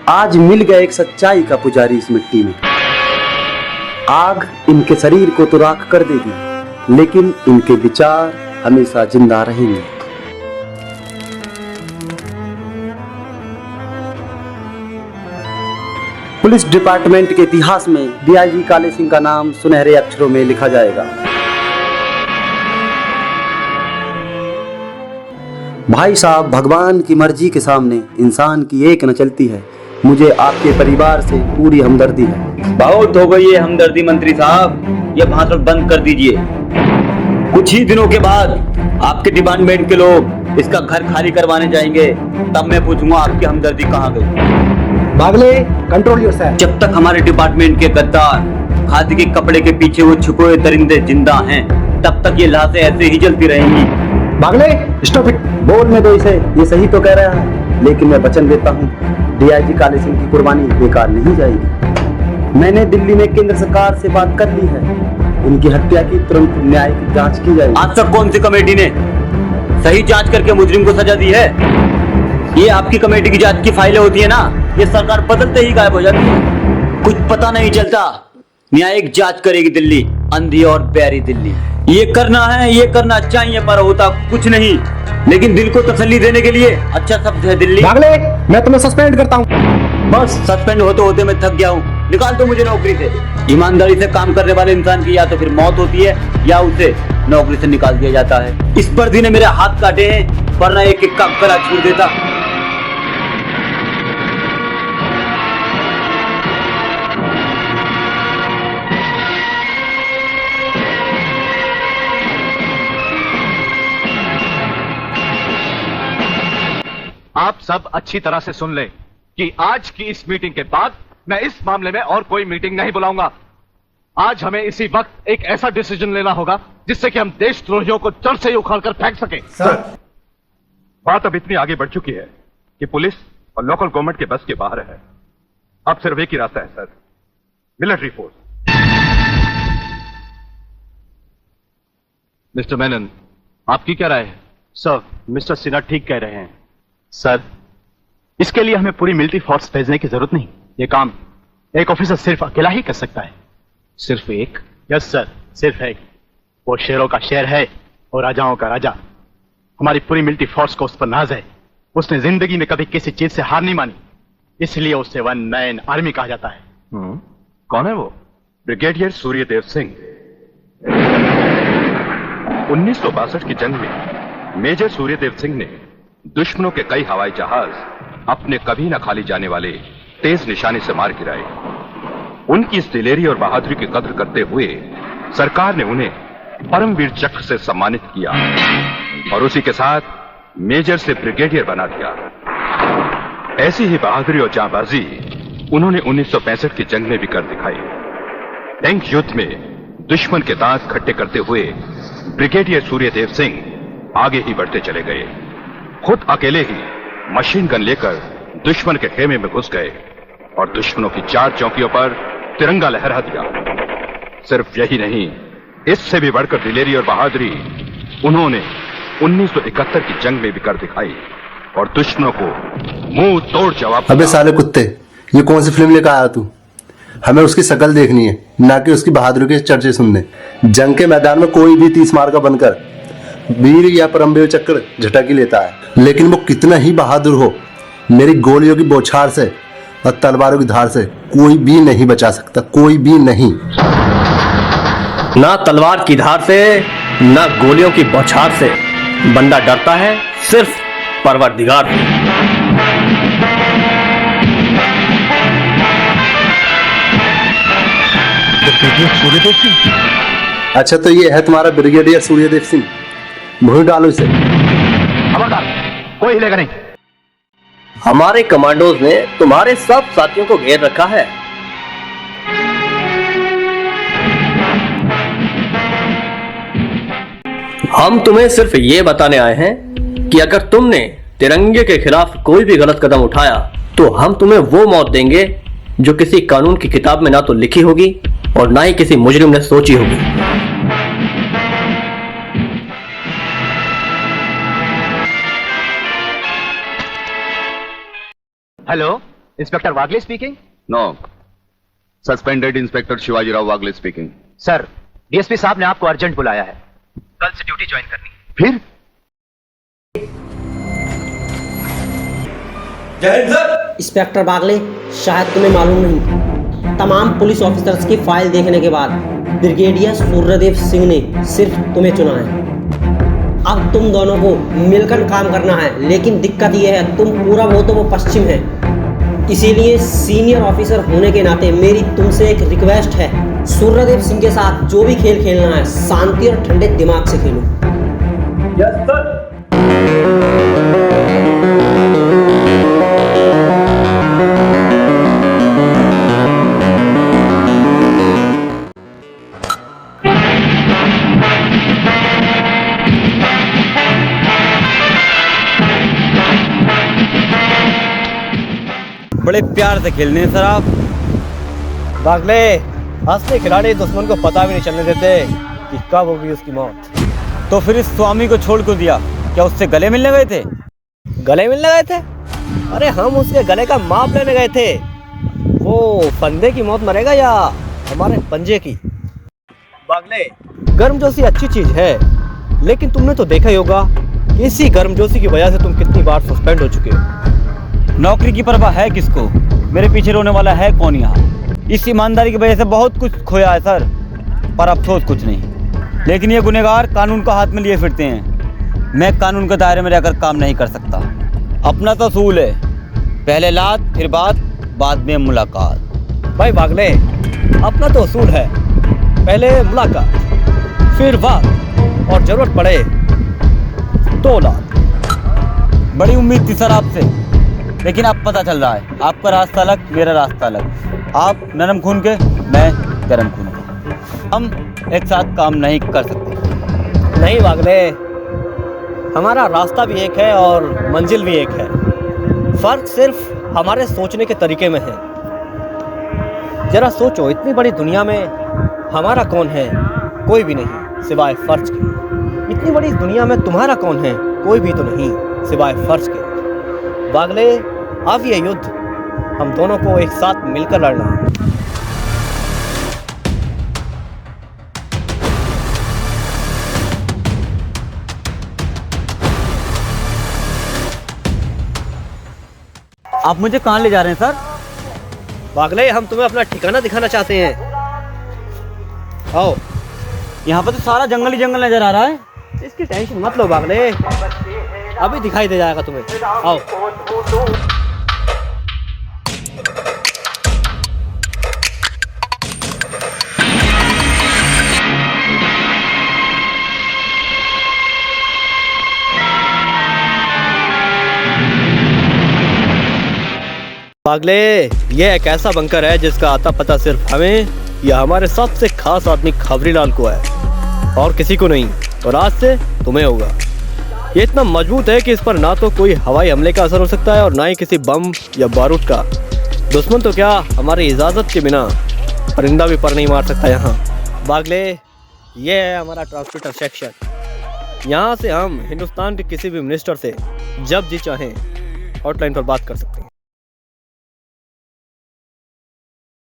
आज मिल गया एक सच्चाई का पुजारी इस मिट्टी में। आग इनके शरीर को तो राख कर देगी, लेकिन इनके विचार हमेशा जिंदा रहेंगे। पुलिस डिपार्टमेंट के इतिहास में डीआईजी काले सिंह का नाम सुनहरे अक्षरों में लिखा जाएगा। भाई साहब, भगवान की मर्जी के सामने इंसान की एक न चलती है। मुझे आपके परिवार से पूरी हमदर्दी है। बहुत हो गई ये हमदर्दी मंत्री साहब, ये भाषण बंद कर दीजिए। कुछ ही दिनों के बाद आपके डिपार्टमेंट के लोग इसका घर खाली करवाने जाएंगे, तब मैं पूछूंगा आपकी हमदर्दी कहाँ गई। Bagle, control yourself. जब तक हमारे डिपार्टमेंट के गद्दार खादी के कपड़े के पीछे वो छुपे हुए दरिंदे जिंदा हैं, तब तक ये लाशें ऐसे ही जलती रहेंगी। Bagle, stop it. बोलने दो इसे, ये सही तो कह रहा है, लेकिन मैं वचन देता हूँ डीआईजी काले सिंह की कुर्बानी बेकार नहीं जाएगी। मैंने दिल्ली में केंद्र सरकार से बात कर ली है, इनकी हत्या की तुरंत न्यायिक जांच की जाएगी। आज तक कौन सी कमेटी ने सही जांच करके मुजरिम को सजा दी है? ये आपकी कमेटी की जांच की फाइलें होती है ना, ये सरकार बदलते ही गायब हो जाती है। कुछ पता नहीं चलता। न्यायिक जांच करेगी दिल्ली, अंधी और प्यारी दिल्ली। ये करना है, ये करना चाहिए, पर होता कुछ नहीं। लेकिन दिल को तसल्ली देने के लिए अच्छा शब्द है दिल्ली। बागले, मैं तुम्हें सस्पेंड करता हूँ। बस सस्पेंड होते होते मैं थक गया हूँ, निकाल दो मुझे नौकरी से। ईमानदारी से काम करने वाले इंसान की या तो फिर मौत होती है या उसे नौकरी से निकाल दिया जाता है। इस वर्दी ने मेरे हाथ काटे हैं, वरना एक एक का गला छोड़ देता। आप सब अच्छी तरह से सुन लें कि आज की इस मीटिंग के बाद मैं इस मामले में और कोई मीटिंग नहीं बुलाऊंगा। आज हमें इसी वक्त एक ऐसा डिसीजन लेना होगा जिससे कि हम देशद्रोहियों को जड़ से ही उखाड़ कर फेंक सकें। सर, बात अब इतनी आगे बढ़ चुकी है कि पुलिस और लोकल गवर्नमेंट के बस के बाहर है। अब सिर्फ एक ही रास्ता है sir, military force. Mister Menon, आपकी क्या राय है? सर, मिस्टर सिन्हा ठीक कह रहे हैं। सर, इसके लिए हमें पूरी मिलिट्री फोर्स भेजने की जरूरत नहीं। ये काम एक ऑफिसर सिर्फ अकेला ही कर सकता है। सिर्फ एक? यस सर, सिर्फ एक। वो शेरों का शेर है और राजाओं का राजा। हमारी पूरी मिलिट्री फोर्स को उस पर नाज है। उसने जिंदगी में कभी किसी चीज से हार नहीं मानी, इसलिए उसे वन मैन आर्मी कहा जाता है। कौन है वो? ब्रिगेडियर सूर्यदेव सिंह। 1962 की जंग में मेजर सूर्यदेव सिंह ने दुश्मनों के कई हवाई जहाज अपने कभी न खाली जाने वाले तेज निशाने से मार गिराए। उनकी इस दिलेरी और बहादुरी की कद्र करते हुए सरकार ने उन्हें परमवीर चक्र से सम्मानित किया और उसी के साथ मेजर से ब्रिगेडियर बना दिया। ऐसी ही बहादुरी और जांबाजी उन्होंने 1965 की जंग में भी कर दिखाई। टैंक युद्ध में दुश्मन के दांत खट्टे करते हुए ब्रिगेडियर सूर्यदेव सिंह आगे ही बढ़ते चले गए। खुद अकेले ही मशीन गन लेकर दुश्मन के खेमे में घुस गए और दुश्मनों की 4 चौकियों पर तिरंगा लहरा दिया। सिर्फ यही नहीं, इससे भी बढ़कर दिलेरी और बहादुरी उन्होंने 1971 की जंग में भी कर दिखाई और दुश्मनों को मुंह तोड़ जवाब। अबे साले कुत्ते, ये कौन सी फिल्म लेकर आया तू? हमें उसकी शक्ल देखनी है, ना कि उसकी बहादुरी के चर्चे सुनने। जंग के मैदान में कोई भी 30 मार का बनकर वीर या परमवीर चक्र झटक ही लेता है, लेकिन वो कितना ही बहादुर हो, मेरी गोलियों की बौछार से और तलवारों की धार से कोई भी नहीं बचा सकता। कोई भी नहीं। ना तलवार की धार से, ना गोलियों की बौछार से बंदा डरता है सिर्फ परवरदिगार से। ब्रिगेडियर सूर्यदेव सिंह? अच्छा, तो ये है तुम्हारा ब्रिगेडियर सूर्यदेव सिंह? भूल डालो इसे। खबरदार, कोई हिलेगा नहीं। हमारे कमांडोज ने तुम्हारे सब साथियों को घेर रखा है। हम तुम्हें सिर्फ ये बताने आए हैं कि अगर तुमने तिरंगे के खिलाफ कोई भी गलत कदम उठाया तो हम तुम्हें वो मौत देंगे जो किसी कानून की किताब में ना तो लिखी होगी और ना ही किसी मुजरिम ने सोची होगी। Hello, inspector Wagle speaking. No, suspended inspector Shivajirao Wagle speaking. Sir, DSP साहब ने आपको अर्जेंट बुलाया है, कल से ड्यूटी ज्वाइन करनी है। फिर इंस्पेक्टर बागले, शायद तुम्हें मालूम नहीं, तमाम पुलिस ऑफिसर्स की फाइल देखने के बाद ब्रिगेडियर सूर्यदेव सिंह ने सिर्फ तुम्हें चुना है। अब तुम दोनों को मिलकर काम करना है, लेकिन दिक्कत यह है तुम पूरब हो तो वो पश्चिम है। इसीलिए सीनियर ऑफिसर होने के नाते मेरी तुमसे एक रिक्वेस्ट है, सूर्यदेव सिंह के साथ जो भी खेल खेलना है शांति और ठंडे दिमाग से खेलो। Yes sir. बड़े प्यार से खेलने हैं सर आप। बागले, असली खिलाड़ी दुश्मन को पता भी नहीं चलने देते कि कब होगी उसकी मौत। तो फिर इस स्वामी को छोड़ क्यों दिया? क्या उससे गले मिलने गए थे? गले मिलने गए थे? अरे हम उसके गले का माप लेने गए थे। वो फंदे की मौत मरेगा या हमारे पंजे की? बागले, गर्मजोशी अच्छी चीज है, लेकिन तुमने तो देखा ही होगा कि इसी गर्मजोशी की वजह से तुम कितनी बार सस्पेंड हो चुके हो। नौकरी की परवाह है किसको? मेरे पीछे रोने वाला है कौन यहाँ? इस ईमानदारी की वजह से बहुत कुछ खोया है सर, पर अफसोस कुछ नहीं। लेकिन ये गुनहगार कानून को हाथ में लिए फिरते हैं। मैं कानून के दायरे में रहकर काम नहीं कर सकता। अपना तो असूल है, पहले लात फिर बात, बाद में मुलाकात। भाई बागले, अपना तो असूल है, पहले मुलाकात फिर बात, और जरूरत पड़े तो लात। बड़ी उम्मीद थी सर आपसे, लेकिन अब पता चल रहा है आपका रास्ता अलग, मेरा रास्ता अलग। आप नरम खून के, मैं गरम खून का। हम एक साथ काम नहीं कर सकते। नहीं बागले, हमारा रास्ता भी एक है और मंजिल भी एक है। फर्क सिर्फ हमारे सोचने के तरीके में है। जरा सोचो, इतनी बड़ी दुनिया में हमारा कौन है? कोई भी नहीं सिवाय फर्ज के। इतनी बड़ी दुनिया में तुम्हारा कौन है? कोई भी तो नहीं सिवाय फर्ज के। बागले, अब ये युद्ध हम दोनों को एक साथ मिलकर लड़ना है। आप मुझे कहाँ ले जा रहे हैं सर? बागले, हम तुम्हें अपना ठिकाना दिखाना चाहते हैं। आओ। यहाँ पर तो सारा जंगल ही जंगल नजर आ रहा है। इसकी टेंशन मत लो बागले, अभी दिखाई दे जाएगा तुम्हें। आओ। बागले, ये एक ऐसा बंकर है जिसका आता पता सिर्फ हमें या हमारे सबसे खास आदमी खबरीलाल को है, और किसी को नहीं। और आज से तुम्हें होगा। ये इतना मजबूत है कि इस पर ना तो कोई हवाई हमले का असर हो सकता है और ना ही किसी बम या बारूद का। दुश्मन तो क्या, हमारी इजाजत के बिना परिंदा भी पर नहीं मार सकता यहाँ। बागले, ये है हमारा ट्रांसमीटर सेक्शन। यहाँ से हम हिंदुस्तान के किसी भी मिनिस्टर से जब जी चाहें हॉटलाइन पर बात कर सकते हैं।